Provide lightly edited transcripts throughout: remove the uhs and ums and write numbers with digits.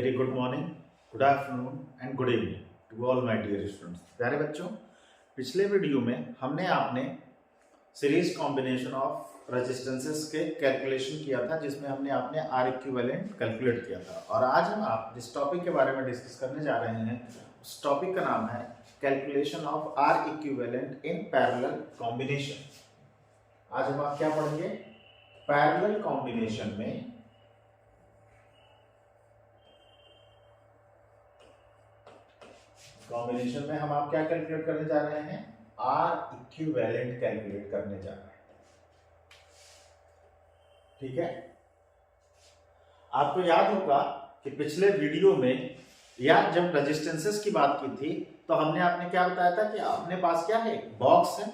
Very good morning, good afternoon and good evening to all my dear students. प्यारे बच्चों, पिछले video में हमने आपने सीरीज कॉम्बिनेशन ऑफ रेजिस्टेंसेस के कैलकुलेशन किया था, जिसमें हमने आपने आर इक्विवेलेंट कैलकुलेट किया था। और आज हम आप जिस टॉपिक के बारे में डिस्कस करने जा रहे हैं उस टॉपिक का नाम है calculation of R equivalent in parallel combination. आज हम आप क्या पढ़ेंगे? पैरेलल कॉम्बिनेशन में हम आप क्या कैलकुलेट करने जा रहे हैं? आर इक्विवेलेंट कैलकुलेट करने जा रहे हैं। ठीक है, आपको याद होगा कि पिछले वीडियो में या जब रेजिस्टेंसेस की बात की थी तो हमने आपने क्या बताया था कि अपने पास क्या है, बॉक्स है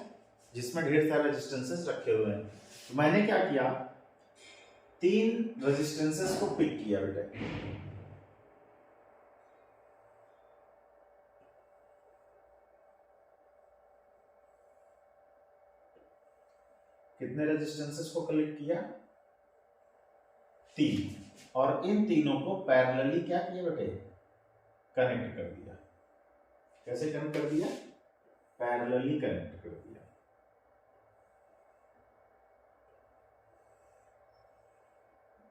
जिसमें ढेर सारे रेजिस्टेंसेस रखे हुए हैं। तो मैंने क्या किया, 3 रेजिस्टेंसेस को पिक किया बेटा। कितने रेजिस्टेंसेस को कलेक्ट किया? 3। और इन तीनों को पैरेलली क्या किया बेटे? कनेक्ट कर दिया। कैसे कनेक्ट कर दिया? पैरेलली कनेक्ट कर दिया।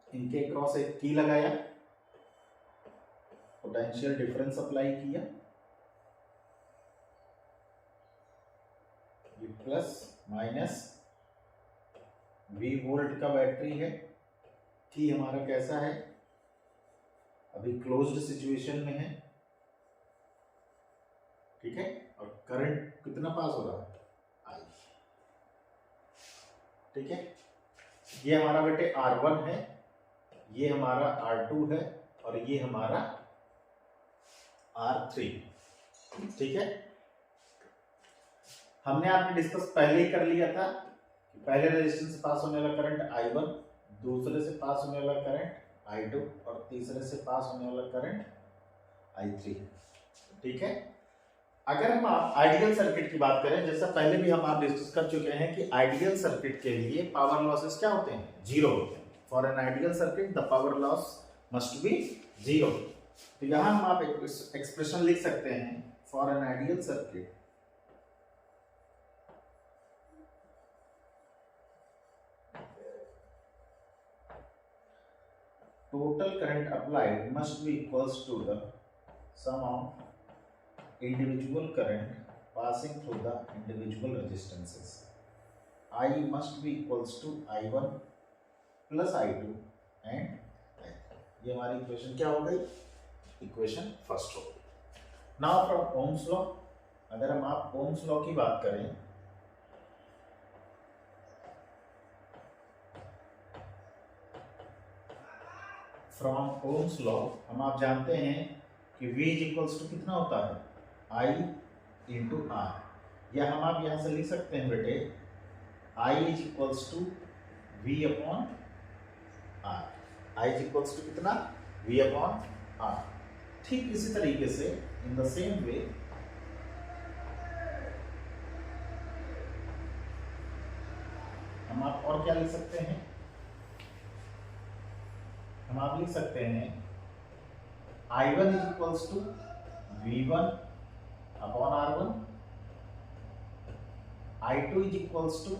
इनके क्रॉस एक की लगाया, पोटेंशियल डिफरेंस अप्लाई किया, ये प्लस माइनस V वोल्ट का बैटरी है। की हमारा कैसा है? अभी क्लोज्ड सिचुएशन में है। ठीक है, और करंट कितना पास हो रहा है? I। ठीक है, ये हमारा बेटे R1 है, ये हमारा R2 है और ये हमारा R3। ठीक है, हमने आपने डिस्कस पहले ही कर लिया था। पहले रेजिस्टेंस से पास होने वाला करंट I1, दूसरे से पास होने वाला करंट I2 और तीसरे से पास होने वाला करंट I3। ठीक है, अगर हम आइडियल सर्किट की बात करें, जैसा पहले भी हम आप डिस्कस कर चुके हैं कि आइडियल सर्किट के लिए पावर लॉसेस क्या होते हैं? 0 होते हैं। For an ideal circuit the power loss must be 0। तो यहां हम आप एक्सप्रेशन लिख सकते हैं for an ideal circuit total current applied must be equals to the sum of individual current passing through the individual resistances. I must be equals to I1 plus I2 and I3। ये हमारी equation क्या हो गई? Equation first हो गई। Now from Ohm's law, अगर हम आप ओम्स लॉ की बात करें, फ्रॉम ओम्स लॉ हम आप जानते हैं कि V इज इक्वल्स टू कितना होता है? I into R। या हम आप यहां से लिख सकते हैं बेटे I is equals to V upon R। I is equals to कितना? V upon R। ठीक इसी तरीके से इन द सेम वे हम आप और क्या लिख सकते हैं? हम आप लिख सकते हैं I1 is equals to V1 upon R1, I2 is equals to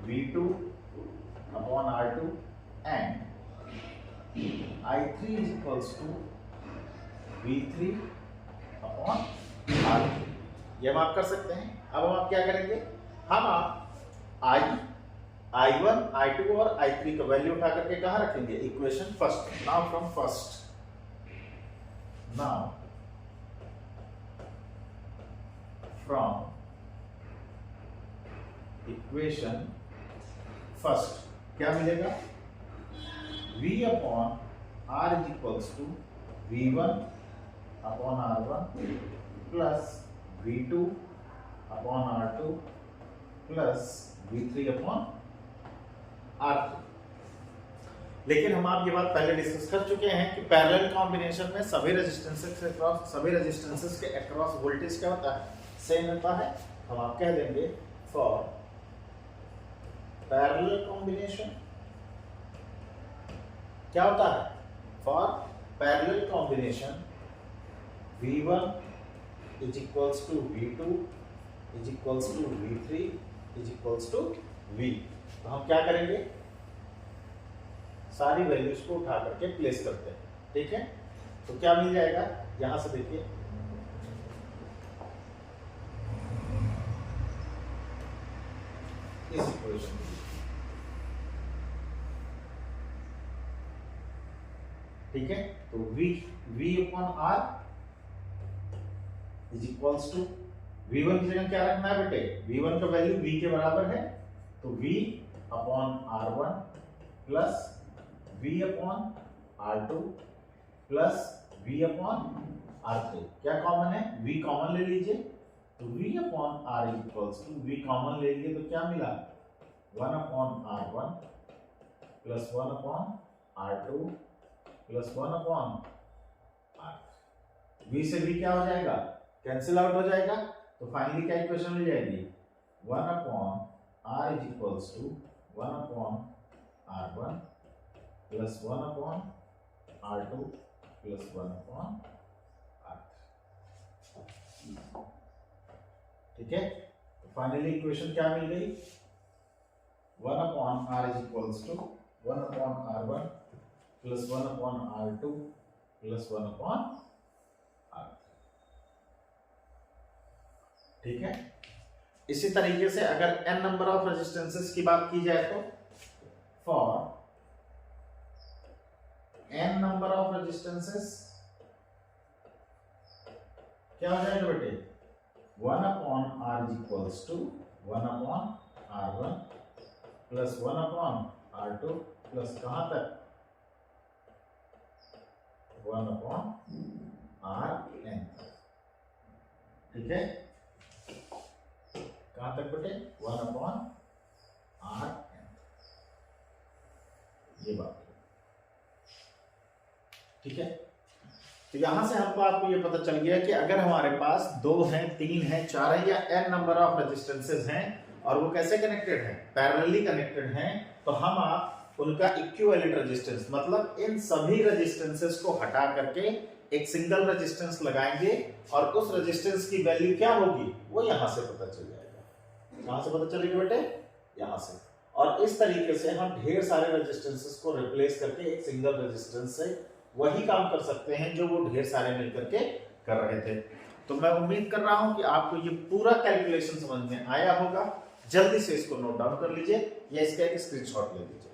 V2 upon R2 and I3 is equals to V3 upon R3। ये हम आप कर सकते हैं। अब हम आप क्या करेंगे? हम आप I1, I2 और I3 का वैल्यू उठा करके कहां रखेंगे? Equation first. Now from first, now from equation first क्या मिलेगा? V upon R is equals to V1 upon R1 plus V2 upon R2 plus V3 upon R3। लेकिन हम आप ये बात पहले डिस्कस कर चुके हैं कि पैरेलल कॉम्बिनेशन में सभी रेजिस्टेंसेस के अक्रॉस वोल्टेज क्या होता है? सेम होता है। हम आप कह देंगे फॉर पैरेलल कॉम्बिनेशन क्या होता है? For parallel combination V1 is equals to V2 is equals to V3 is equals to V। तो हम क्या करेंगे, सारी वैल्यूज को उठा करके प्लेस करते हैं, ठीक है। तो क्या मिल जाएगा, यहां से देखिए इस इक्वेशन में, ठीक है। तो V upon R is equals to V1 की जगह क्या रखना है बेटे, V1 का वैल्यू V के बराबर है, तो V upon R1 plus V upon R2 plus V upon R3। क्या कॉमन है, V कॉमन ले लीजिए, तो V upon R equals to V common ले लिए तो क्या मिला, 1 upon R1 plus 1 upon R2 plus 1 upon R3। V से V क्या हो जाएगा, कैंसिल आउट हो जाएगा, तो फाइनली क्या इक्वेशन मिल जाएगी, 1 upon R is equals to 1 upon R1 plus 1 upon R2 plus 1 upon R3, ठीक है। तो फाइनली इक्वेशन क्या मिल गई, 1 upon R is equals to 1 upon R1 plus 1 upon R2 plus 1 upon R3, ठीक है। इसी तरीके से अगर n नंबर ऑफ रेजिस्टेंसेस की बात की जाए तो for n number of resistances क्या हो जाएगा बेटे, 1 upon R is equals to 1 upon R1 plus 1 upon R2 plus कहां तक, 1 अपॉन Rn, ठीक है। कहां तक बेटे, 1 अपॉन Rn, ये बात, ठीक है। तो यहां से हमको आपको ये पता चल गया कि अगर हमारे पास 2 हैं, 3 हैं, 4 हैं या n नंबर ऑफ रेजिस्टेंसेस हैं और वो कैसे कनेक्टेड हैं, पैरेलली कनेक्टेड हैं, तो हम आप उनका इक्विवेलेंट रेजिस्टेंस मतलब इन सभी रेजिस्टेंसेस को हटा करके एक सिंगल रेजिस्टेंस लगाएंगे और उस रेजिस्टेंस की वैल्यू क्या होगी वो यहां से पता चल जाएगा। कहां से पता चलेगा बेटे, यहां से। और इस तरीके से हम ढेर सारे रेजिस्टेंसेस को रिप्लेस करके एक सिंगल रेजिस्टेंस से वही काम कर सकते हैं जो वो ढेर सारे मिलकर के कर रहे थे। तो मैं उम्मीद कर रहा हूं कि आपको ये पूरा कैलकुलेशन समझ में आया होगा। जल्दी से इसको नोट डाउन कर लीजिए या इसका एक स्क्रीनशॉट ले लीजिए।